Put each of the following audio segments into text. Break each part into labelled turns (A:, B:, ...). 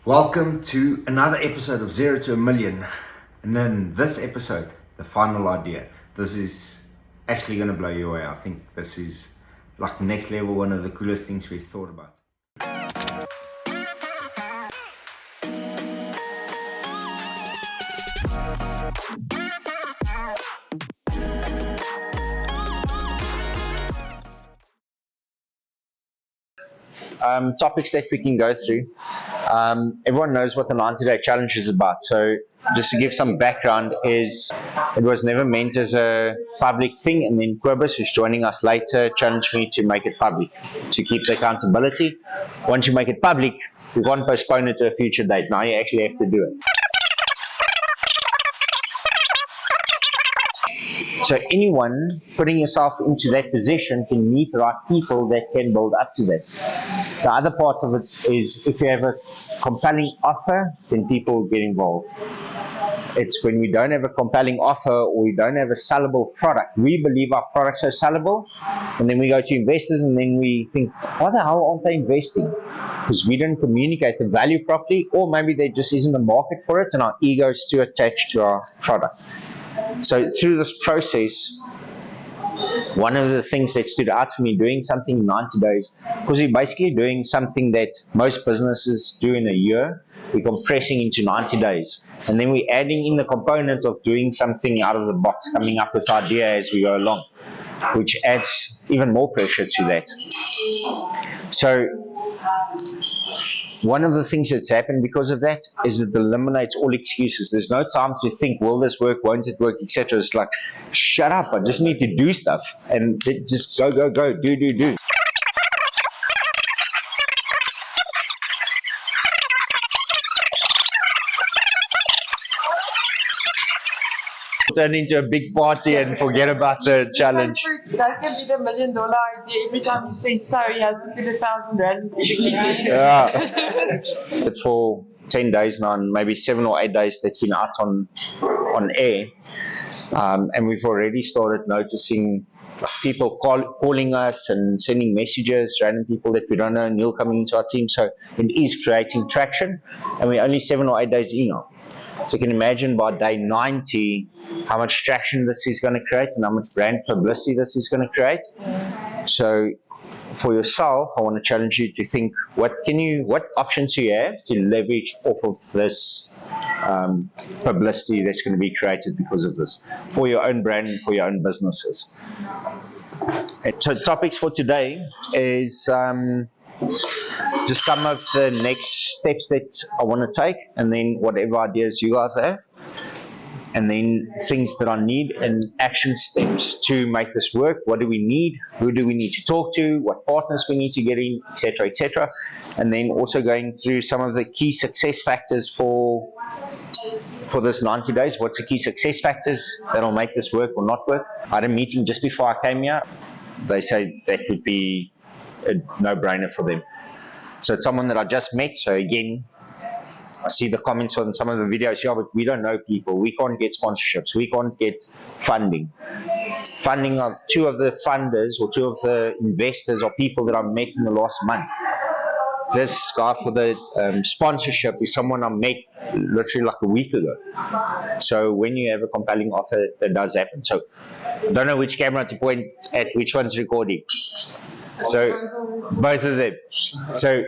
A: Welcome to another episode of 0 to a Million. And then this episode, the final idea. This is actually going to blow you away. I think this is like next level, one of the coolest things we've thought about.
B: Topics that we can go through. Everyone knows what the 90-day challenge is about. So just to give some background, it was never meant as a public thing, and then Quibus, who's joining us later, challenged me to make it public, to keep the accountability. Once you make it public, you can't postpone it to a future date. Now you actually have to do it. So anyone putting yourself into that position can meet the right people that can build up to that. The other part of it is if you have a compelling offer, then people get involved. It's when we don't have a compelling offer or we don't have a sellable product. We believe our products are sellable, and then we go to investors and then we think, why the hell aren't they investing? Because we didn't communicate the value properly, or maybe there just isn't a market for it and our ego is too attached to our product. So through this process, one of the things that stood out for me doing something in 90 days, because we're basically doing something that most businesses do in a year, we're compressing into 90 days. And then we're adding in the component of doing something out of the box, coming up with ideas as we go along, which adds even more pressure to that. So one of the things that's happened because of that is it eliminates all excuses. There's no time to think, will this work, won't it work, etc. It's like, shut up, I just need to do stuff. And just go, do. Turn into a big party and forget about the challenge.
C: That can be the $1 million idea. Every time you say so, he has to put 1,000 rand.
B: Yeah. For 10 days now, and maybe 7 or 8 days that's been out on air, and we've already started noticing people calling us and sending messages, random people that we don't know, Neil coming into our team. So it is creating traction, and we're only 7 or 8 days in now. So you can imagine by day 90 how much traction this is going to create and how much brand publicity this is going to create. So for yourself, I want to challenge you to think, what options do you have to leverage off of this publicity that's going to be created because of this, for your own brand and for your own businesses. And so topics for today is just some of the next steps that I want to take, and then whatever ideas you guys have, and then things that I need and action steps to make this work. What do we need? Who do we need to talk to? What partners we need to get in, etc., etc. And then also going through some of the key success factors for this 90 days. What's the key success factors that'll make this work or not work? I had a meeting just before I came here. They say that would be a no-brainer for them. So it's someone that I just met. So again, I see the comments on some of the videos. Yeah, but we don't know people. We can't get sponsorships. We can't get funding. Funding of two of the funders or two of the investors or people that I met in the last month. This guy for the sponsorship is someone I met literally like a week ago. So when you have a compelling offer, that does happen. So I don't know which camera to point at, which one's recording. So both of them. So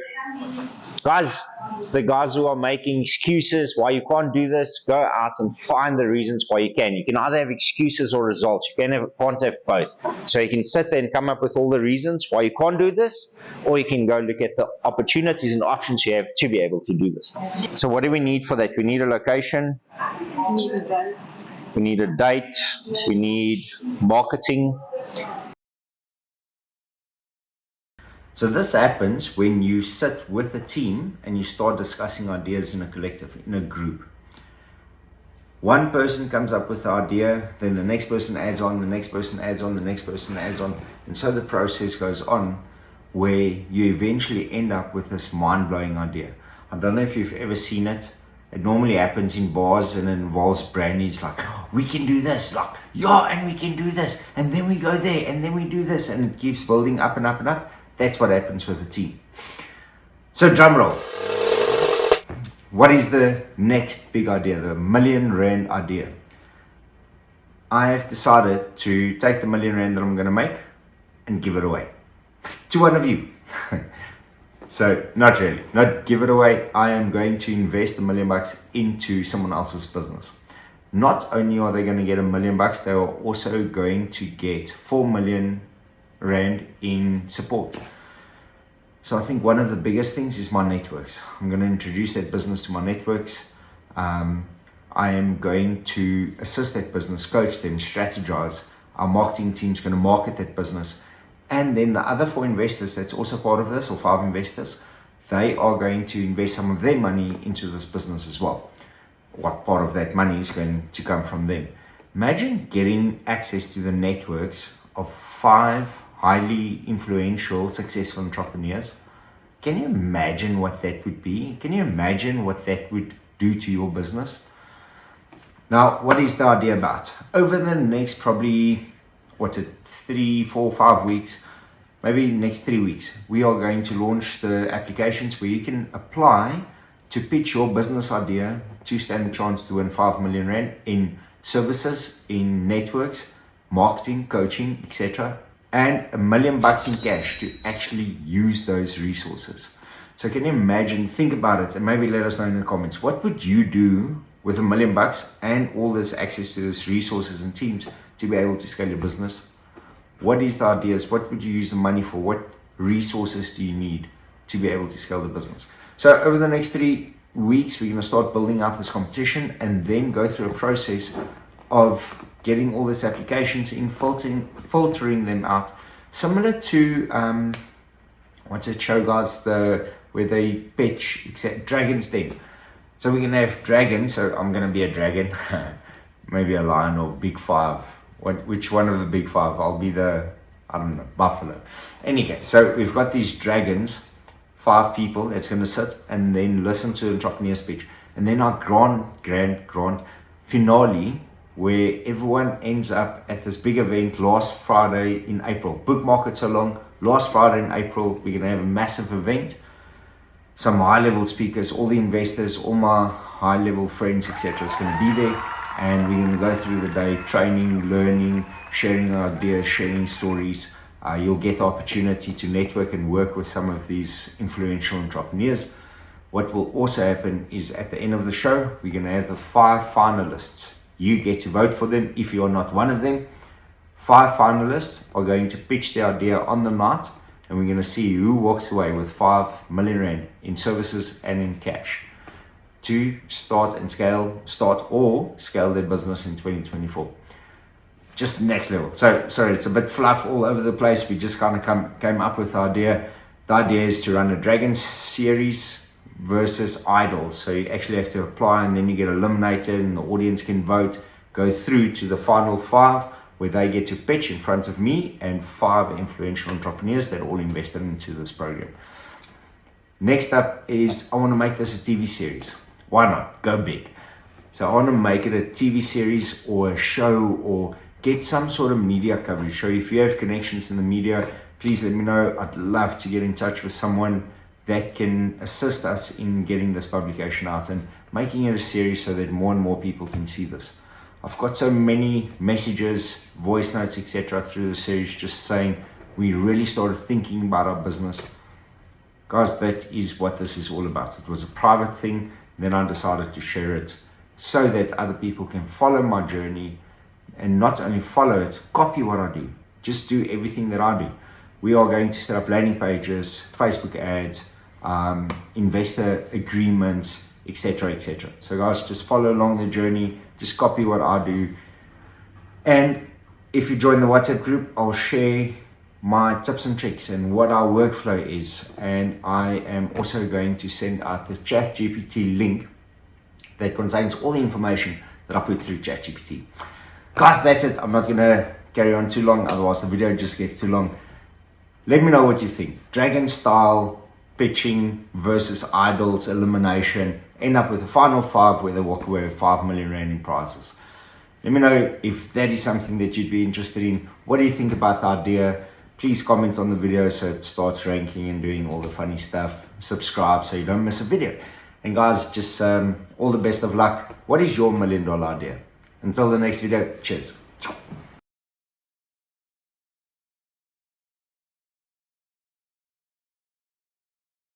B: guys, the guys who are making excuses why you can't do this, go out and find the reasons why you can. You can either have excuses or results. You can't have both. So you can sit there and come up with all the reasons why you can't do this, or you can go look at the opportunities and options you have to be able to do this. So what do we need for that? We need a location.
C: We need a date.
B: We need a date. We need marketing.
A: So this happens when you sit with a team and you start discussing ideas in a collective, in a group. One person comes up with the idea, then the next person adds on, the next person adds on, the next person adds on. And so the process goes on where you eventually end up with this mind-blowing idea. I don't know if you've ever seen it. It normally happens in bars and it involves brandies like, oh, we can do this, like, yeah, and we can do this. And then we go there and then we do this. And it keeps building up and up and up. That's what happens with a team. So drum roll. what is the next big idea, the R1 million idea? I have decided to take the R1 million that I'm going to make and give it away to one of you. So not really, not give it away. I am going to invest $1 million into someone else's business. Not only are they going to get $1 million, they are also going to get 4 million rand in support. So I think one of the biggest things is my networks. I'm going to introduce that business to my networks. I am going to assist that business, coach them, strategize. Our marketing team is going to market that business. And then the other 4 investors that's also part of this, or 5 investors, they are going to invest some of their money into this business as well. What part of that money is going to come from them? Imagine getting access to the networks of 5 highly influential, successful entrepreneurs. Can you imagine what that would be? Can you imagine what that would do to your business? Now, what is the idea about? Over the next probably, 3, 4, 5 weeks, maybe next 3 weeks, we are going to launch the applications where you can apply to pitch your business idea to stand a chance to win 5 million rand in services, in networks, marketing, coaching, etc. And $1 million in cash to actually use those resources. So can you imagine, think about it, and maybe let us know in the comments, what would you do with $1 million and all this access to these resources and teams to be able to scale your business? What is the ideas? What would you use the money for? What resources do you need to be able to scale the business? So over the next 3 weeks, we're going to start building out this competition and then go through a process of getting all these applications in, filtering them out. Similar to, what's that show, guys, where they pitch, except Dragon's Den. So we're going to have dragons, so I'm going to be a dragon, maybe a lion or big 5. Which one of the big 5? I'll be the, I don't know, buffalo. Anyway, so we've got these dragons, 5 people that's going to sit and then listen to the entrepreneur speech. And then our grand finale, where everyone ends up at this big event last Friday in April. Bookmark it so long. Last Friday in April, we're going to have a massive event. Some high-level speakers, all the investors, all my high-level friends, etc. is going to be there. And we're going to go through the day training, learning, sharing ideas, sharing stories. You'll get the opportunity to network and work with some of these influential entrepreneurs. What will also happen is at the end of the show, we're going to have the 5 finalists. You get to vote for them if you're not one of them. 5 finalists are going to pitch their idea on the night, and we're going to see who walks away with 5 million rand in services and in cash to start their business in 2024. Just next level. So sorry, it's a bit fluff all over the place. We just kind of came up with the idea. The idea is to run a Dragon series versus idols. So you actually have to apply and then you get eliminated and the audience can vote, go through to the final 5 where they get to pitch in front of me and 5 influential entrepreneurs that all invested into this program. Next up is I want to make this a TV series. Why not? Go big. So I want to make it a TV series or a show or get some sort of media coverage. So if you have connections in the media, please let me know. I'd love to get in touch with someone that can assist us in getting this publication out and making it a series so that more and more people can see this. I've got so many messages, voice notes, etc. through the series just saying we really started thinking about our business. Guys, that is what this is all about. It was a private thing. Then I decided to share it so that other people can follow my journey and not only follow it, copy what I do. Just do everything that I do. We are going to set up landing pages, Facebook ads, investor agreements, etc., etc. So guys, just follow along the journey. Just copy what I do. And if you join the WhatsApp group, I'll share my tips and tricks and what our workflow is. And I am also going to send out the ChatGPT link that contains all the information that I put through ChatGPT. Guys, that's it. I'm not going to carry on too long, otherwise the video just gets too long. Let me know what you think. Dragon style pitching versus idols elimination. End up with the final 5 where they walk away with 5 million rand in prizes. Let me know if that is something that you'd be interested in. What do you think about the idea? Please comment on the video so it starts ranking and doing all the funny stuff. Subscribe so you don't miss a video. And guys, just all the best of luck. What is your $1 million idea? Until the next video, cheers.